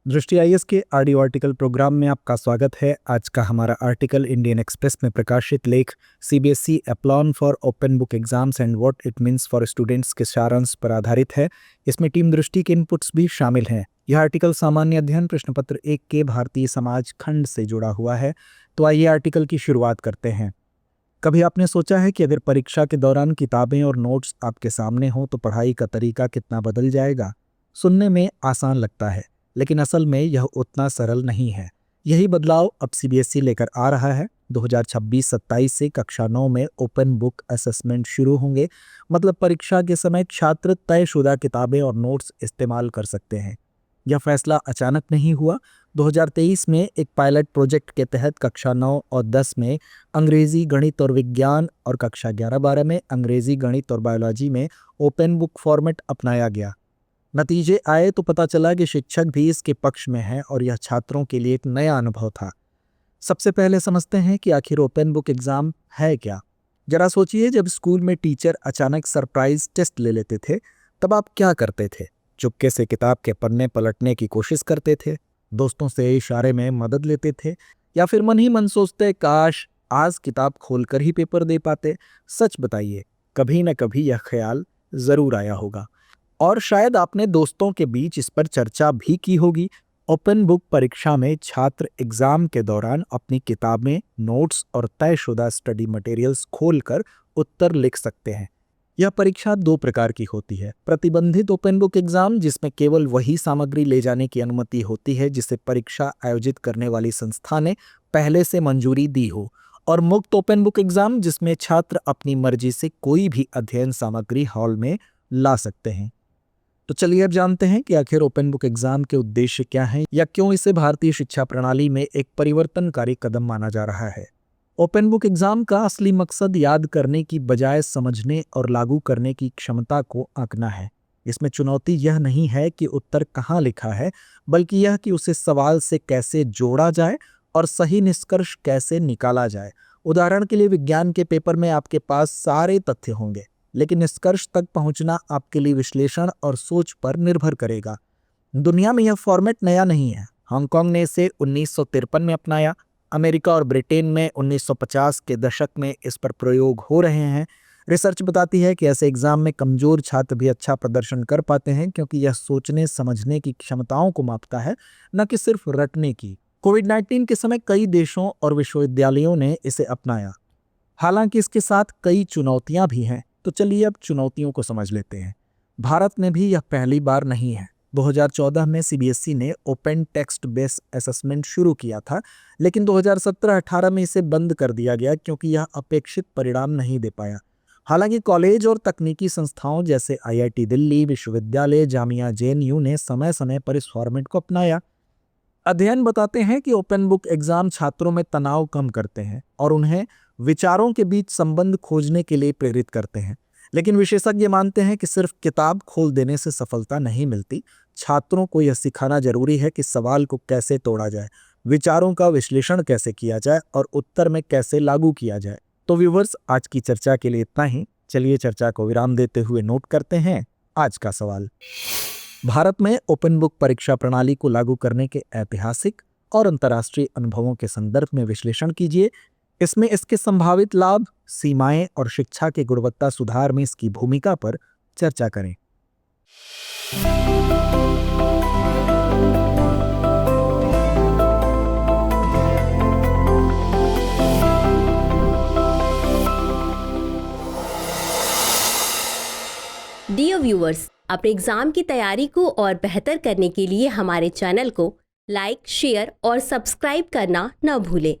दृष्टि आईएएस के audio article programme में आपका स्वागत है। आज का हमारा आर्टिकल इंडियन एक्सप्रेस में प्रकाशित लेख CBSE A plan for open book exams and what it means for students के सारांश पर आधारित है। इसमें टीम दृष्टि के इनपुट्स भी शामिल हैं। यह आर्टिकल सामान्य अध्ययन प्रश्न पत्र 1 के भारतीय समाज खंड से जुड़ा हुआ है। तो आइए आर्टिकल की शुरुआत करते हैं। कभी आपने सोचा है कि अगर परीक्षा के दौरान किताबें और नोट्स आपके सामने हों तो पढ़ाई का तरीका कितना बदल जाएगा? सुनने में आसान लगता है, लेकिन असल में यह उतना सरल नहीं है। यही बदलाव अब सीबीएसई लेकर आ रहा है। 2026-27 से कक्षा 9 में ओपन बुक असेसमेंट शुरू होंगे। मतलब परीक्षा के समय छात्र तयशुदा किताबें और नोट्स इस्तेमाल कर सकते हैं। यह फैसला अचानक नहीं हुआ। 2023 में एक पायलट प्रोजेक्ट के तहत कक्षा 9 और 10 में अंग्रेजी, गणित और विज्ञान और कक्षा 11-12 में अंग्रेजी, गणित और बायोलॉजी में ओपन बुक फॉर्मेट अपनाया गया। नतीजे आए तो पता चला कि शिक्षक भी इसके पक्ष में हैं और यह छात्रों के लिए एक नया अनुभव था। सबसे पहले समझते हैं कि आखिर ओपन बुक एग्जाम है क्या। जरा सोचिए, जब स्कूल में टीचर अचानक सरप्राइज टेस्ट ले लेते थे तब आप क्या करते थे? चुपके से किताब के पन्ने पलटने की कोशिश करते थे, दोस्तों से इशारे में मदद लेते थे, या फिर मन ही मन सोचते काश आज किताब खोलकर ही पेपर दे पाते? सच बताइए, कभी न कभी यह ख्याल जरूर आया होगा और शायद आपने दोस्तों के बीच इस पर चर्चा भी की होगी। ओपन बुक परीक्षा में छात्र एग्जाम के दौरान अपनी किताबें, नोट्स और तयशुदा स्टडी मटेरियल्स खोलकर उत्तर लिख सकते हैं। यह परीक्षा 2 प्रकार की होती है। प्रतिबंधित ओपन बुक एग्जाम, जिसमें केवल वही सामग्री ले जाने की अनुमति होती है जिसे परीक्षा आयोजित करने वाली संस्था ने पहले से मंजूरी दी हो, और मुक्त ओपन बुक एग्जाम, जिसमें छात्र अपनी मर्जी से कोई भी अध्ययन सामग्री हॉल में ला सकते हैं। तो चलिए अब जानते हैं कि आखिर ओपन बुक एग्जाम के उद्देश्य क्या हैं, या क्यों इसे भारतीय शिक्षा प्रणाली में एक परिवर्तनकारी कदम माना जा रहा है। ओपन बुक एग्जाम का असली मकसद याद करने की बजाय समझने और लागू करने की क्षमता को आंकना है। इसमें चुनौती यह नहीं है कि उत्तर कहाँ लिखा है, बल्कि यह कि उसे सवाल से कैसे जोड़ा जाए और सही निष्कर्ष कैसे निकाला जाए। उदाहरण के लिए, विज्ञान के पेपर में आपके पास सारे तथ्य होंगे, लेकिन निष्कर्ष तक पहुंचना आपके लिए विश्लेषण और सोच पर निर्भर करेगा। दुनिया में यह फॉर्मेट नया नहीं है। हांगकांग ने इसे 1953 में अपनाया। अमेरिका और ब्रिटेन में 1950 के दशक में इस पर प्रयोग हो रहे हैं। रिसर्च बताती है कि ऐसे एग्जाम में कमजोर छात्र भी अच्छा प्रदर्शन कर पाते हैं, क्योंकि यह सोचने समझने की क्षमताओं को मापता है, न कि सिर्फ रटने की। कोविड-19 के समय कई देशों और विश्वविद्यालयों ने इसे अपनाया। हालांकि इसके साथ कई चुनौतियां भी हैं। तो चलिए अब चुनौतियों को समझ लेते हैं। भारत में भी यह पहली बार नहीं है। 2014 में सीबीएसई ने ओपन टेक्स्ट बेस्ड असेसमेंट शुरू किया था, लेकिन 2017-18 में इसे बंद कर दिया गया क्योंकि यह अपेक्षित परिणाम नहीं दे पाया। हालांकि कॉलेज और तकनीकी संस्थाओं जैसे आईआईटी दिल्ली, विश्वविद्यालय, जामिया जेएनयू ने समय समय पर इस फॉर्मेट को अपनाया। अध्ययन बताते हैं कि ओपन बुक एग्जाम छात्रों में तनाव कम करते हैं और उन्हें विचारों के बीच संबंध खोजने के लिए प्रेरित करते हैं। लेकिन विशेषज्ञ मानते हैं कि सिर्फ किताब खोल देने से सफलता नहीं मिलती। छात्रों को यह सिखाना जरूरी है कि सवाल को कैसे तोड़ा जाए, विचारों का विश्लेषण कैसे किया जाए और उत्तर में कैसे लागू किया जाए। तो व्यूअर्स, आज की चर्चा के लिए इतना ही। चलिए चर्चा को विराम देते हुए नोट करते हैं आज का सवाल। भारत में ओपन बुक परीक्षा प्रणाली को लागू करने के ऐतिहासिक और अंतर्राष्ट्रीय अनुभवों के संदर्भ में विश्लेषण कीजिए। इसमें इसके संभावित लाभ, सीमाएं और शिक्षा के गुणवत्ता सुधार में इसकी भूमिका पर चर्चा करें। डियर व्यूअर्स, अपने एग्जाम की तैयारी को और बेहतर करने के लिए हमारे चैनल को लाइक, शेयर और सब्सक्राइब करना न भूलें।